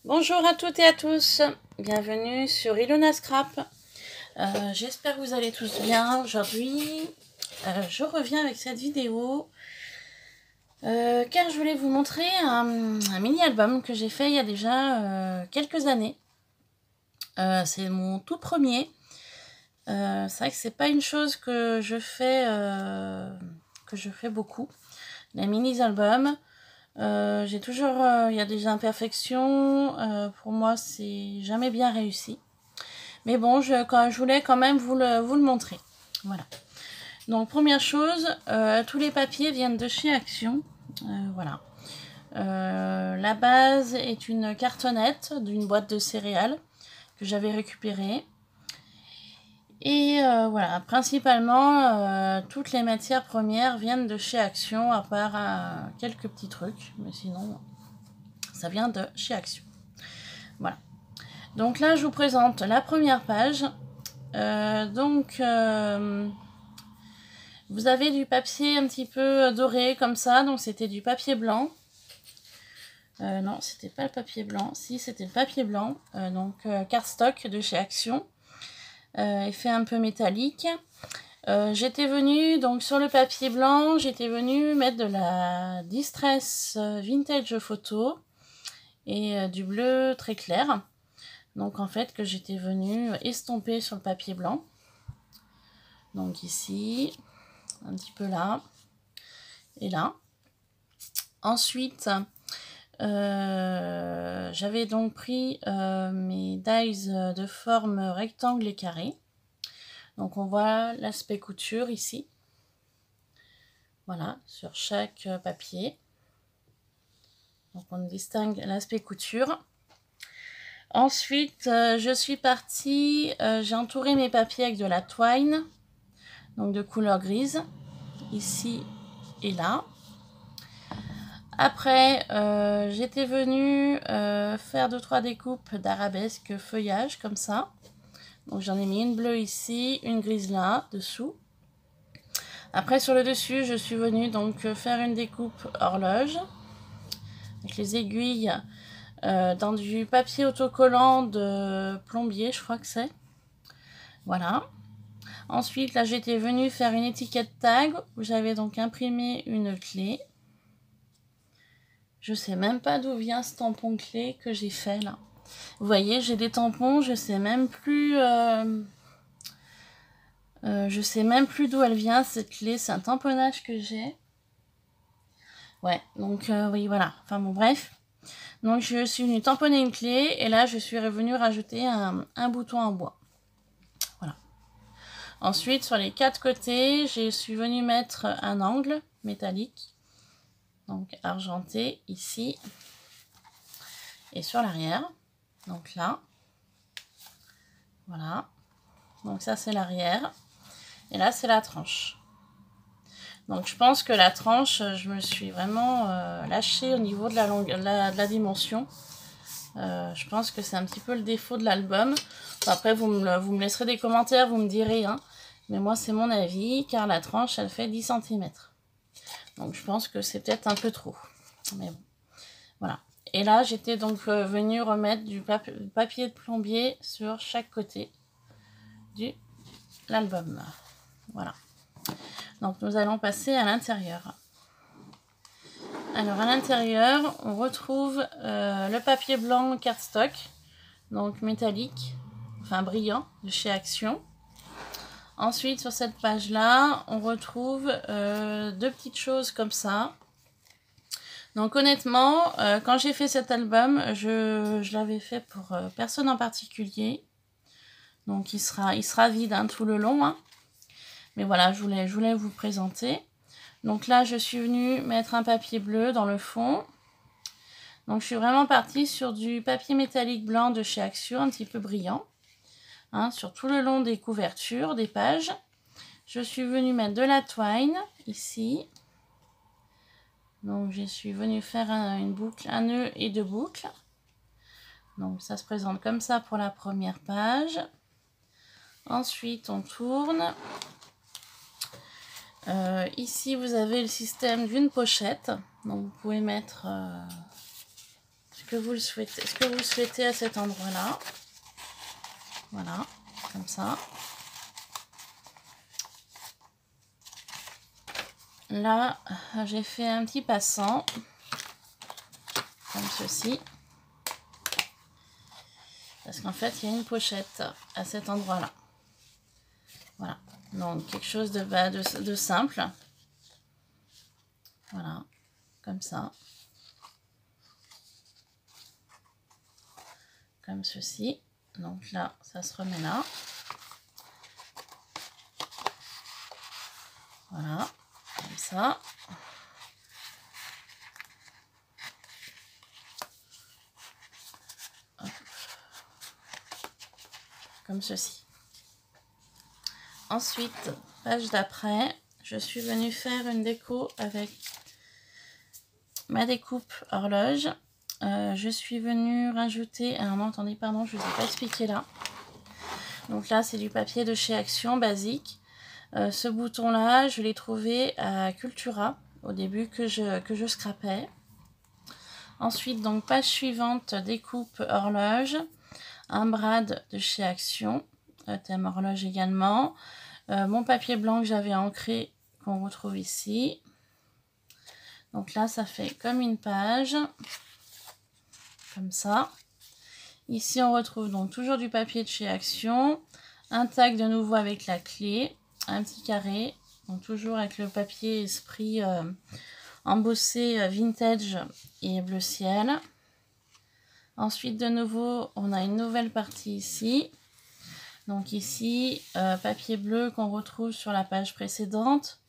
Bonjour à toutes et à tous, bienvenue sur Ilona Scrap. J'espère que vous allez tous bien. Aujourd'hui, je reviens avec cette vidéo car je voulais vous montrer un mini-album que j'ai fait il y a déjà quelques années. C'est mon tout premier. C'est vrai que c'est pas une chose que je fais beaucoup, les mini-albums. J'ai toujours, il y a des imperfections, pour moi c'est jamais bien réussi. Mais bon, je voulais quand même vous le montrer. Voilà. Donc première chose, tous les papiers viennent de chez Action. Voilà. La base est une cartonnette d'une boîte de céréales que j'avais récupérée. Et voilà, principalement, toutes les matières premières viennent de chez Action, à part quelques petits trucs. Mais sinon, ça vient de chez Action. Voilà. Donc là, je vous présente la première page. Vous avez du papier un petit peu doré comme ça, donc c'était du papier blanc. Non, c'était pas le papier blanc. Si, c'était le papier blanc. Cardstock de chez Action. Effet un peu métallique. J'étais venue, donc sur le papier blanc, j'étais venue mettre de la Distress Vintage Photo et du bleu très clair. Donc en fait que j'étais venue estomper sur le papier blanc. Donc ici, un petit peu là et là. Ensuite, j'avais donc pris mes dies de forme rectangle et carré. Donc on voit l'aspect couture ici. Voilà, sur chaque papier. Donc on distingue l'aspect couture. Ensuite, je suis partie, j'ai entouré mes papiers avec de la twine, donc de couleur grise, ici et là. Après, j'étais venue faire 2-3 découpes d'arabesque feuillage, comme ça. Donc j'en ai mis une bleue ici, une grise là, dessous. Après, sur le dessus, je suis venue donc faire une découpe horloge, avec les aiguilles dans du papier autocollant de plombier, je crois que c'est. Voilà. Ensuite, là, j'étais venue faire une étiquette tag où j'avais donc imprimé une clé. Je sais même pas d'où vient ce tampon clé que j'ai fait là. Vous voyez, j'ai des tampons, je sais même plus d'où elle vient cette clé. C'est un tamponnage que j'ai. Ouais, donc oui, voilà. Enfin bon, bref. Donc je suis venue tamponner une clé et là je suis revenue rajouter un bouton en bois. Voilà. Ensuite, sur les 4 côtés, je suis venue mettre un angle métallique. Donc argenté ici et sur l'arrière. Donc là. Voilà. Donc ça c'est l'arrière. Et là c'est la tranche. Donc je pense que la tranche, je me suis vraiment lâchée au niveau de la dimension. Je pense que c'est un petit peu le défaut de l'album. Enfin, après vous me laisserez des commentaires, vous me direz. Hein. Mais moi c'est mon avis, car la tranche elle fait 10 cm. Donc je pense que c'est peut-être un peu trop. Mais bon, voilà. Et là j'étais donc venue remettre du papier de plombier sur chaque côté de l'album. Voilà. Donc nous allons passer à l'intérieur. Alors à l'intérieur, on retrouve le papier blanc cardstock, donc métallique, enfin brillant, de chez Action. Ensuite, sur cette page-là, on retrouve 2 petites choses comme ça. Donc honnêtement, quand j'ai fait cet album, je l'avais fait pour personne en particulier. Donc il sera vide hein, tout le long. Hein. Mais voilà, je voulais vous présenter. Donc là, je suis venue mettre un papier bleu dans le fond. Donc je suis vraiment partie sur du papier métallique blanc de chez Action, un petit peu brillant. Hein, sur tout le long des couvertures, des pages. Je suis venue mettre de la twine, ici. Donc je suis venue faire une boucle, un nœud et 2 boucles. Donc ça se présente comme ça pour la première page. Ensuite, on tourne. Ici, vous avez le système d'une pochette. Donc, vous pouvez mettre que vous le souhaitez, ce que vous souhaitez à cet endroit-là. Voilà, comme ça. Là, j'ai fait un petit passant, comme ceci. Parce qu'en fait, il y a une pochette à cet endroit-là. Voilà, donc quelque chose de simple. Voilà, comme ça. Comme ceci. Donc là, ça se remet là. Voilà, comme ça. Hop. Comme ceci. Ensuite, page d'après, je suis venue faire une déco avec ma découpe horloge. Je suis venue rajouter... Alors non, attendez, pardon, je ne vous ai pas expliqué là. Donc là, c'est du papier de chez Action, basique. Ce bouton-là, je l'ai trouvé à Cultura, au début que je scrapais. Ensuite, donc page suivante, découpe horloge. Un brad de chez Action, thème horloge également. Mon papier blanc que j'avais ancré, qu'on retrouve ici. Donc là, ça fait comme une page, comme ça. Ici, on retrouve donc toujours du papier de chez Action. Un tag de nouveau avec la clé, un petit carré. Donc toujours avec le papier esprit embossé vintage et bleu ciel. Ensuite, de nouveau, on a une nouvelle partie ici. Donc ici, papier bleu qu'on retrouve sur la page précédente.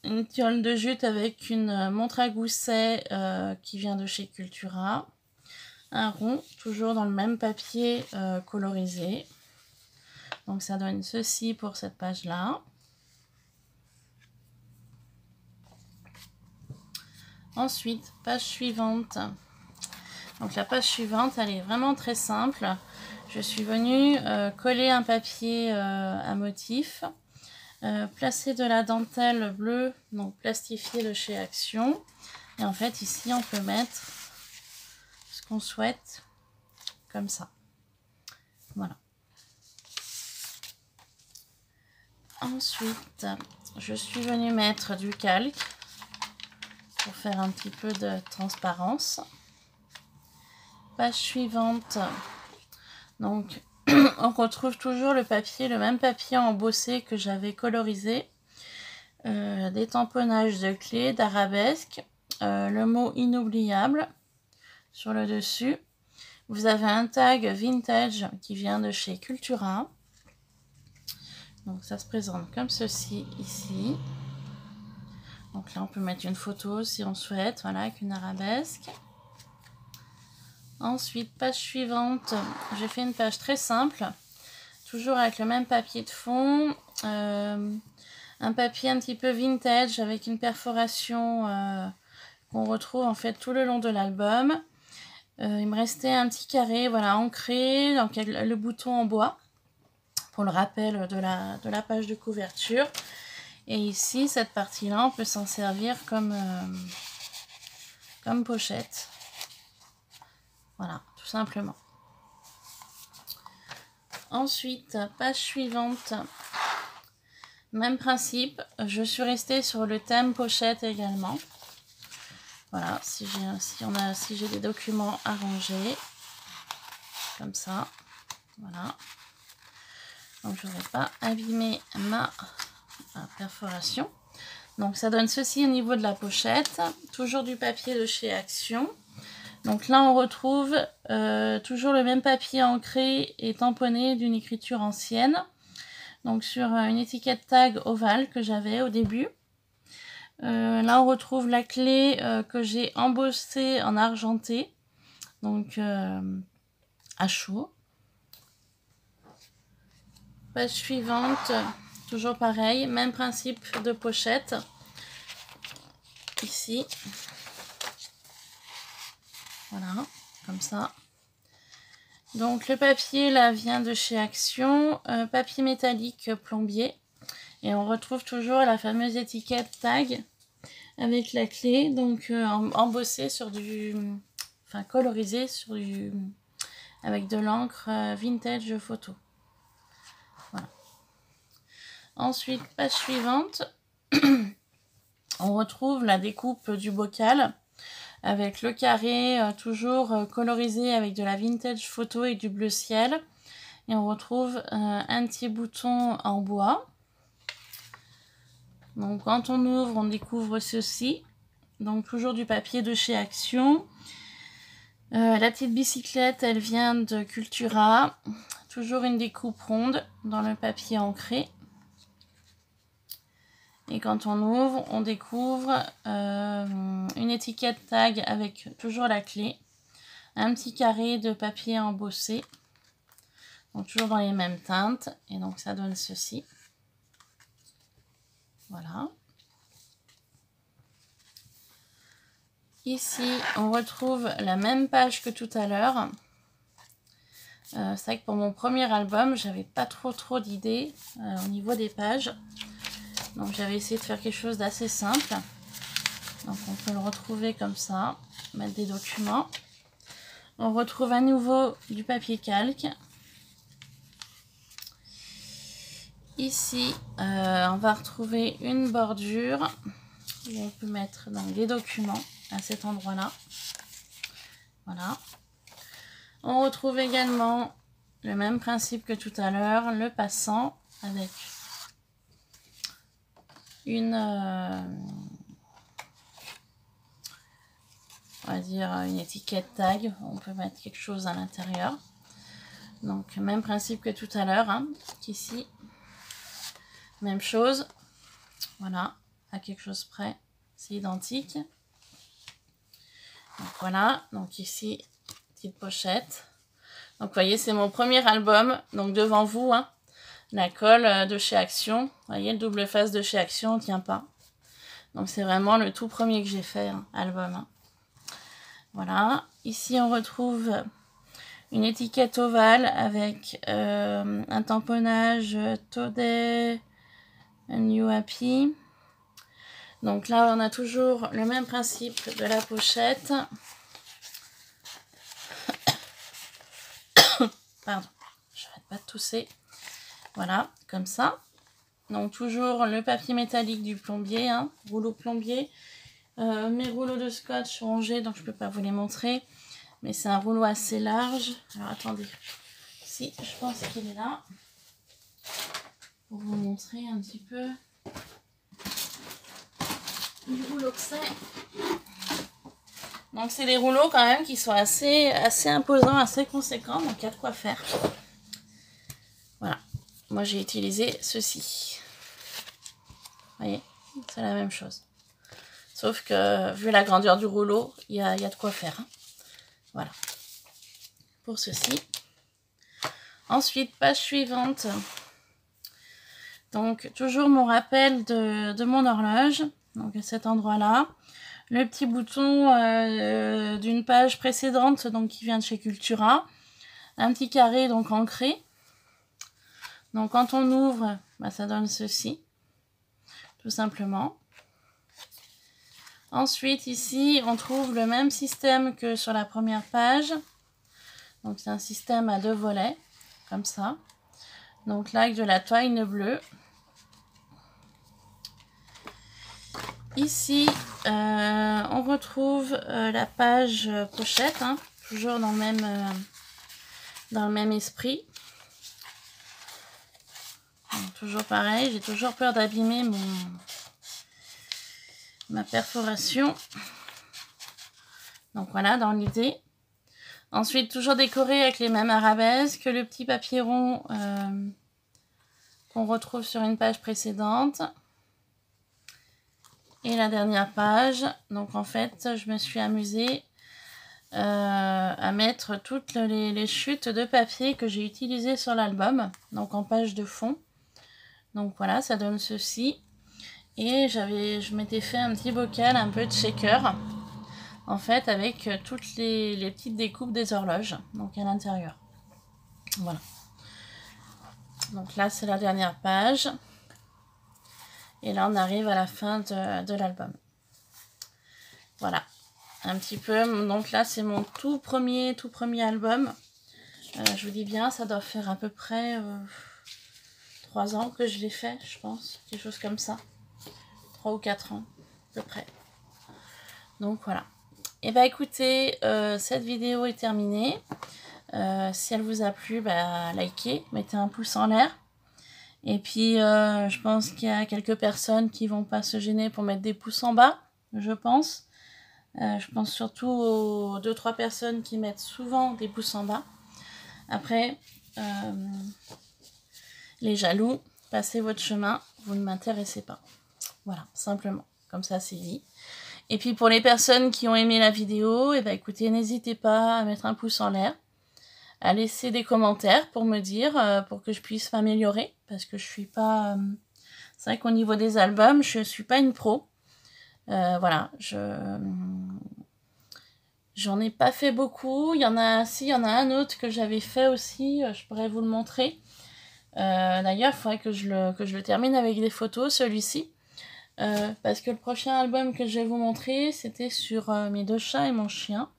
Une tiole de jute avec une montre à gousset qui vient de chez Cultura. Un rond, toujours dans le même papier colorisé. Donc ça donne ceci pour cette page-là. Ensuite, page suivante. Donc la page suivante, elle est vraiment très simple. Je suis venue coller un papier à motif, placer de la dentelle bleue, donc plastifiée de chez Action. Et en fait, ici, on peut mettre ce qu'on souhaite, comme ça. Voilà. Ensuite, je suis venue mettre du calque pour faire un petit peu de transparence. Page suivante. Donc, on retrouve toujours le papier, le même papier embossé que j'avais colorisé. Des tamponnages de clés, d'arabesques. Le mot inoubliable sur le dessus. Vous avez un tag vintage qui vient de chez Cultura. Donc ça se présente comme ceci ici. Donc là on peut mettre une photo si on souhaite, voilà, avec une arabesque. Ensuite, page suivante, j'ai fait une page très simple, toujours avec le même papier de fond, un papier un petit peu vintage avec une perforation qu'on retrouve en fait tout le long de l'album. Il me restait un petit carré, voilà, ancré, donc avec le bouton en bois, pour le rappel de la page de couverture. Et ici, cette partie-là, on peut s'en servir comme pochette. Voilà, tout simplement. Ensuite, page suivante. Même principe, je suis restée sur le thème pochette également. Voilà, si j'ai des documents à ranger, comme ça, voilà. Donc je ne vais pas abîmer ma perforation. Donc ça donne ceci au niveau de la pochette, toujours du papier de chez Action. Donc là on retrouve toujours le même papier ancré et tamponné d'une écriture ancienne. Donc sur une étiquette tag ovale que j'avais au début. Là on retrouve la clé que j'ai embossée en argenté, donc à chaud. Page suivante, toujours pareil, même principe de pochette, ici, voilà, comme ça. Donc le papier là vient de chez Action, papier métallique plombier. Et on retrouve toujours la fameuse étiquette tag avec la clé, donc embossée sur du enfin colorisé avec de l'encre vintage photo. Voilà. Ensuite, page suivante, on retrouve la découpe du bocal avec le carré toujours colorisé avec de la vintage photo et du bleu ciel. Et on retrouve un petit bouton en bois. Donc quand on ouvre, on découvre ceci. Donc toujours du papier de chez Action. La petite bicyclette, elle vient de Cultura. Toujours une découpe ronde dans le papier ancré. Et quand on ouvre, on découvre une étiquette tag avec toujours la clé. Un petit carré de papier embossé. Donc toujours dans les mêmes teintes. Et donc ça donne ceci. Voilà. Ici, on retrouve la même page que tout à l'heure. C'est vrai que pour mon premier album, j'avais pas trop d'idées au niveau des pages. Donc j'avais essayé de faire quelque chose d'assez simple. Donc on peut le retrouver comme ça, mettre des documents. On retrouve à nouveau du papier calque. Ici, on va retrouver une bordure où on peut mettre donc, des documents à cet endroit-là. Voilà. On retrouve également le même principe que tout à l'heure, le passant avec une, on va dire une étiquette tag. On peut mettre quelque chose à l'intérieur. Donc même principe que tout à l'heure, hein, qu'ici. Même chose, voilà, à quelque chose près, c'est identique. Donc voilà, donc ici, petite pochette. Donc vous voyez, c'est mon premier album, donc devant vous, hein, la colle de chez Action. Vous voyez, le double face de chez Action ne tient pas. Donc c'est vraiment le tout premier que j'ai fait, hein, album. Hein. Voilà, ici on retrouve une étiquette ovale avec un tamponnage Today New Happy. Donc là, on a toujours le même principe de la pochette. Pardon, j'arrête pas de tousser. Voilà, comme ça. Donc toujours le papier métallique du plombier, hein, rouleau plombier. Mes rouleaux de scotch sont rangés, donc je peux pas vous les montrer. Mais c'est un rouleau assez large. Alors attendez, si, je pense qu'il est là. Pour vous montrer un petit peu du rouleau que c'est. Donc c'est des rouleaux quand même qui sont assez imposants, assez conséquents, donc il y a de quoi faire. Voilà, moi j'ai utilisé ceci. Vous voyez, c'est la même chose. Sauf que vu la grandeur du rouleau, il y a de quoi faire. Hein. Voilà, pour ceci. Ensuite, page suivante. Donc toujours mon rappel de mon horloge, donc à cet endroit-là. Le petit bouton d'une page précédente, donc qui vient de chez Cultura. Un petit carré donc ancré. Donc quand on ouvre, bah, ça donne ceci, tout simplement. Ensuite ici, on trouve le même système que sur la première page. Donc c'est un système à 2 volets, comme ça. Donc là avec de la toile bleue. Ici, on retrouve la page pochette, hein, toujours dans le même esprit. Donc, toujours pareil, j'ai toujours peur d'abîmer ma perforation. Donc voilà, dans l'idée. Ensuite, toujours décoré avec les mêmes arabesques, le petit papier rond qu'on retrouve sur une page précédente. Et la dernière page, donc en fait, je me suis amusée à mettre toutes les chutes de papier que j'ai utilisées sur l'album, donc en page de fond. Donc voilà, ça donne ceci. Et je m'étais fait un petit bocal, un peu de shaker, en fait, avec toutes les petites découpes des horloges, donc à l'intérieur. Voilà. Donc là, c'est la dernière page. Et là, on arrive à la fin de l'album. Voilà. un petit peu. Donc là, c'est mon tout premier album. Je vous dis bien, ça doit faire à peu près 3 ans que je l'ai fait, je pense. Quelque chose comme ça. 3 ou 4 ans, à peu près. Donc voilà. Et bah écoutez, cette vidéo est terminée. Si elle vous a plu, bah, likez, mettez un pouce en l'air. Et puis, je pense qu'il y a quelques personnes qui vont pas se gêner pour mettre des pouces en bas, je pense. Je pense surtout aux 2-3 personnes qui mettent souvent des pouces en bas. Après, les jaloux, passez votre chemin, vous ne m'intéressez pas. Voilà, simplement, comme ça c'est dit. Et puis pour les personnes qui ont aimé la vidéo, et ben écoutez, n'hésitez pas à mettre un pouce en l'air, à laisser des commentaires pour me dire, pour que je puisse m'améliorer, parce que je suis pas... c'est vrai qu'au niveau des albums, je suis pas une pro. Voilà, j'en ai pas fait beaucoup. Il y en a un autre que j'avais fait aussi, je pourrais vous le montrer. D'ailleurs, il faudrait que je le termine avec des photos, celui-ci. Parce que le prochain album que je vais vous montrer, c'était sur mes 2 chats et mon chien.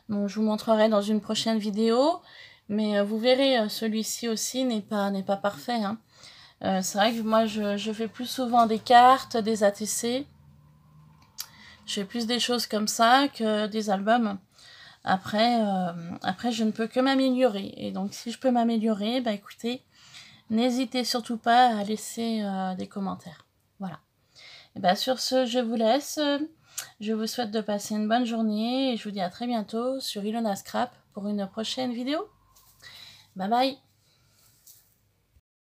Donc je vous montrerai dans une prochaine vidéo. Mais vous verrez, celui-ci aussi n'est pas parfait. Hein. C'est vrai que moi, je fais plus souvent des cartes, des ATC. Je fais plus des choses comme ça que des albums. Après, je ne peux que m'améliorer. Et donc, si je peux m'améliorer, bah écoutez, n'hésitez surtout pas à laisser des commentaires. Voilà. Et bah sur ce, je vous laisse. Je vous souhaite de passer une bonne journée. Et je vous dis à très bientôt sur Ilona Scrap pour une prochaine vidéo. Bye bye.